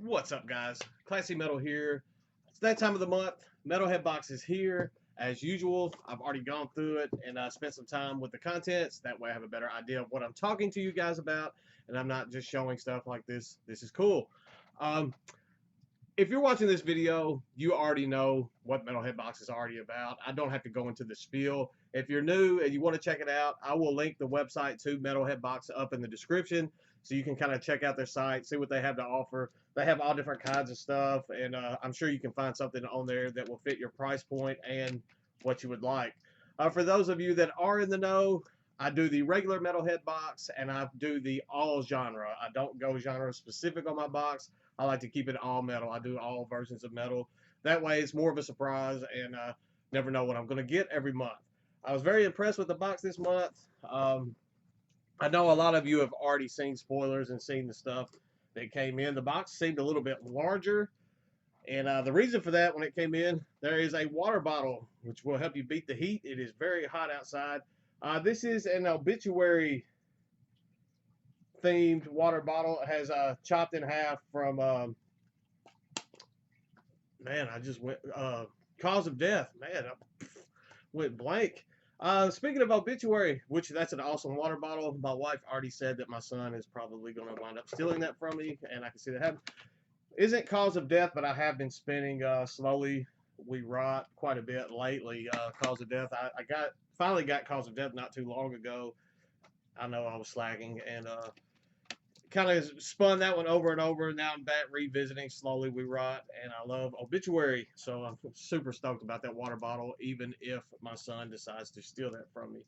What's up, guys? Classy Metal here. It's that time of the month. Metalhead box is here as usual. I've already gone through it and spent some time with the contents. That way, I have a better idea of what I'm talking to you guys about, and I'm not just showing stuff like this. This is cool. Um, if you're watching this video, you already know what Metalhead Box is already about. I don't have to go into the spiel. If you're new and you want to check it out, I will link the website to Metalhead Box up in the description so you can kind of check out their site, see what they have to offer. They have all different kinds of stuff, and I'm sure you can find something on there that will fit your price point and what you would like. For those of you that are in the know, I do the regular Metalhead box and I do the all genre. I don't go genre specific on my box. I like to keep it all metal. I do all versions of metal. That way, it's more of a surprise, and never know what I'm going to get every month. I was very impressed with the box this month. I know a lot of you have already seen spoilers and seen the stuff that came in. The box seemed a little bit larger, and the reason for that, when it came in, there is a water bottle which will help you beat the heat. It is very hot outside. This is an obituary themed water bottle. It has chopped in half from man, I just went cause of death. Man, I went blank. Speaking of obituary, which that's an awesome water bottle. My wife already said that my son is probably going to wind up stealing that from me, and I can see that happen. Isn't cause of death, but I have been spinning slowly. We rot quite a bit lately. Cause of death. I got finally got cause of death not too long ago. I know I was slacking and kind of spun that one over and over. Now I'm back revisiting Slowly We Rot, and I love Obituary, so I'm super stoked about that water bottle, even if my son decides to steal that from me.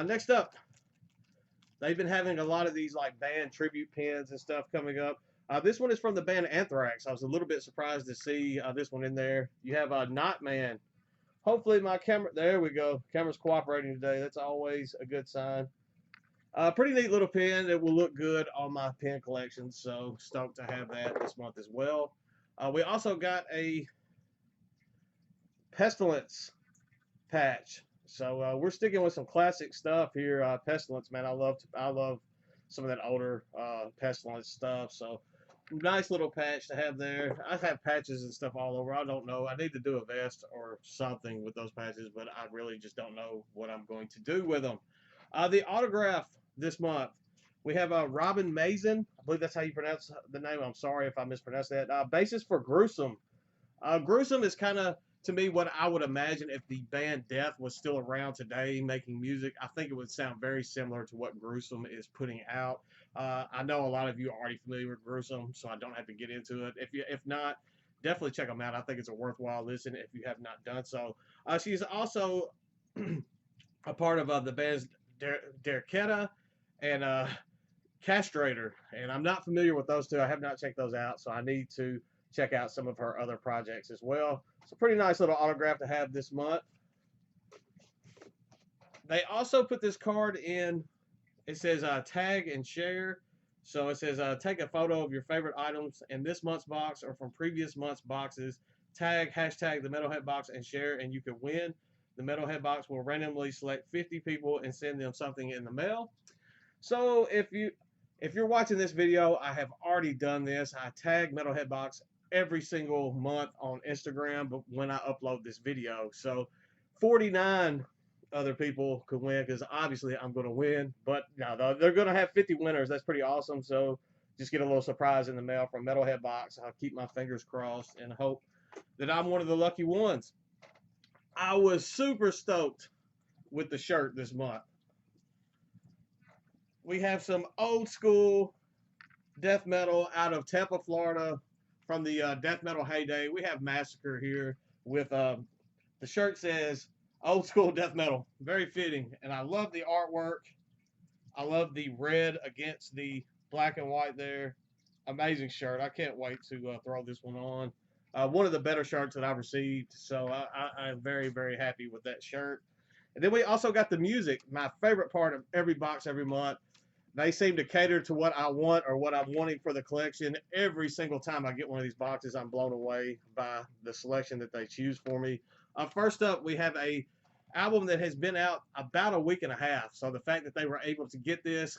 Next up, they've been having a lot of these like band tribute pins and stuff coming up. This one is from the band Anthrax. I was a little bit surprised to see this one in there. You have a Not Man. Hopefully my camera, there we go. Camera's cooperating today. That's always a good sign. Pretty neat little pen that will look good on my pen collection, so stoked to have that this month as well. We also got a Pestilence patch, so we're sticking with some classic stuff here. Pestilence, man, I love some of that older Pestilence stuff. So nice little patch to have there. I have patches and stuff all over. I don't know. I need to do a vest or something with those patches, but I really just don't know what I'm going to do with them. The autograph this month. We have Robin Mason. I believe that's how you pronounce the name. I'm sorry if I mispronounced that. Basis for Gruesome. Gruesome is kind of, to me, what I would imagine if the band Death was still around today making music. I think it would sound very similar to what Gruesome is putting out. I know a lot of you are already familiar with Gruesome, so I don't have to get into it. If not, definitely check them out. I think it's a worthwhile listen if you have not done so. She's also a part of the band's Derketa and Castrator, and I'm not familiar with those two. I have not checked those out, so I need to check out some of her other projects as well. It's a pretty nice little autograph to have this month. They also put this card in. It says tag and share. So it says take a photo of your favorite items in this month's box or from previous month's boxes. Tag hashtag the Metalhead box and share, and you can win. The Metalhead box will randomly select 50 people and send them something in the mail. So if you're watching this video, I have already done this. I tag Metalhead Box every single month on Instagram, but when I upload this video, so 49 other people could win because obviously I'm going to win. But no, they're going to have 50 winners. That's pretty awesome. So just get a little surprise in the mail from Metalhead Box. I'll keep my fingers crossed and hope that I'm one of the lucky ones. I was super stoked with the shirt this month. We have some old school death metal out of Tampa, Florida, from the death metal heyday. We have Massacre here with the shirt says old school death metal. Very fitting. And I love the artwork. I love the red against the black and white there. Amazing shirt. I can't wait to throw this one on. One of the better shirts that I've received. So I'm very, very happy with that shirt. And then we also got the music, my favorite part of every box every month. They seem to cater to what I want or what I'm wanting for the collection. Every single time I get one of these boxes, I'm blown away by the selection that they choose for me. First up, we have a album that has been out about a week and a half. So the fact that they were able to get this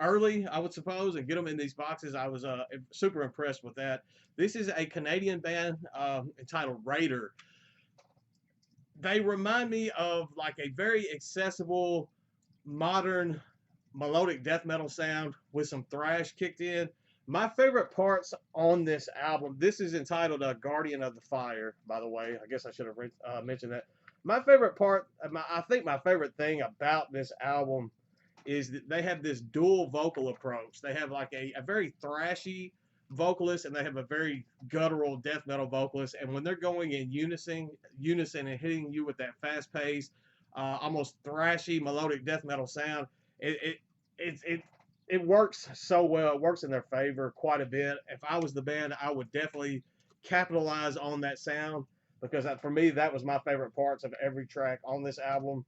early, I would suppose, and get them in these boxes. I was super impressed with that. This is a Canadian band entitled Raider. They remind me of like a very accessible, modern melodic death metal sound with some thrash kicked in. My favorite parts on this album, this is entitled Guardian of the Fire, by the way. I guess I should have mentioned that. My favorite part, I think my favorite thing about this album is that they have this dual vocal approach. They have like a very thrashy vocalist and they have a very guttural death metal vocalist. And when they're going in unison and hitting you with that fast paced, almost thrashy melodic death metal sound, it it works so well. It works in their favor quite a bit. If I was the band, I would definitely capitalize on that sound because for me, that was my favorite parts of every track on this album.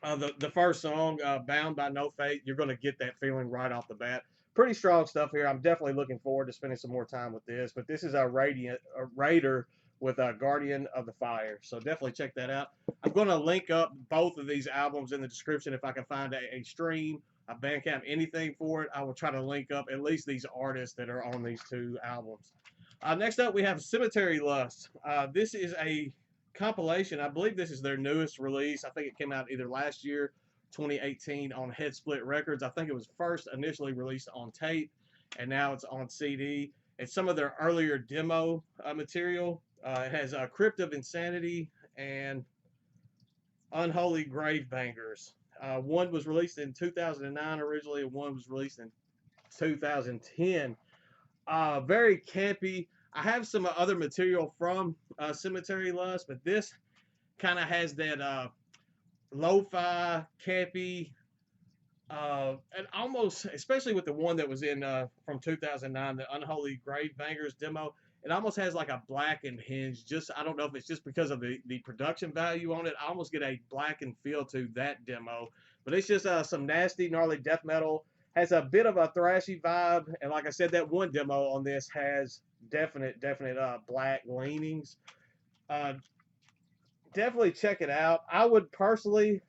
The first song, "Bound by No Fate," you're going to get that feeling right off the bat. Pretty strong stuff here. I'm definitely looking forward to spending some more time with this. But this is a Raider with a Guardian of the Fire. So definitely check that out. I'm going to link up both of these albums in the description if I can find a stream, a Bandcamp, anything for it. I will try to link up at least these artists that are on these two albums. Next up, we have Cemetery Lust. This is a compilation. I believe this is their newest release. I think it came out either last year, 2018, on Head Split Records. I think it was first initially released on tape, and now it's on CD. It's some of their earlier demo material. It has Crypt of Insanity and Unholy Grave Bangers. One was released in 2009 originally, and one was released in 2010. Very campy. I have some other material from Cemetery Lust, but this kind of has that lo-fi, campy, and almost, especially with the one that was in from 2009, the Unholy Grave Bangers demo, it almost has like a blackened hinge. Just I don't know if it's just because of the production value on it. I almost get a blackened feel to that demo, but it's just some nasty, gnarly death metal. Has a bit of a thrashy vibe, and like I said, that one demo on this has definite black leanings. Uh, Definitely check it out. I would personally,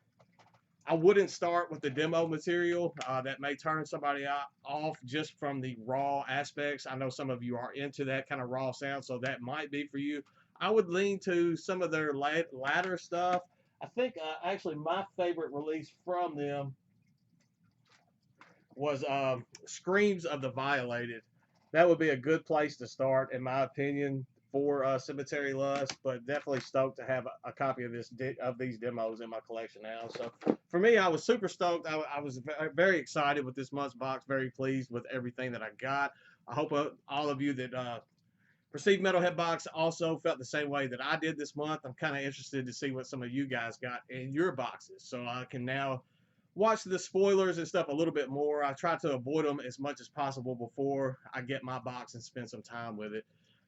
I wouldn't start with the demo material. That may turn somebody off just from the raw aspects. I know some of you are into that kind of raw sound, so that might be for you. I would lean to some of their latter stuff. I think actually my favorite release from them was Screams of the Violated. That would be a good place to start, in my opinion, for Cemetery Lust. But definitely stoked to have a copy of these demos in my collection now. So for me, I was super stoked. I was very excited with this month's box. Very pleased with everything that I got. I hope all of you that received Metalhead box also felt the same way that I did this month. I'm kind of interested to see what some of you guys got in your boxes, so I can now watch the spoilers and stuff a little bit more. I try to avoid them as much as possible before I get my box and spend some time with it.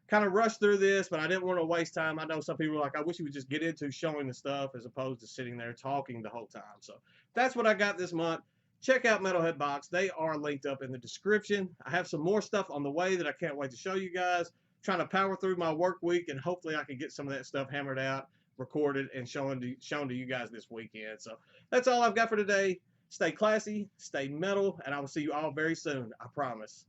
Kind of rushed through this, but I didn't want to waste time. I know some people are like, I wish you would just get into showing the stuff as opposed to sitting there talking the whole time. So that's what I got this month. Check out Metalhead Box. They are linked up in the description. I have some more stuff on the way that I can't wait to show you guys. Trying to power through my work week, and hopefully I can get some of that stuff hammered out, recorded, and shown to you guys this weekend. So that's all I've got for today. Stay classy, stay metal, and I will see you all very soon. I promise.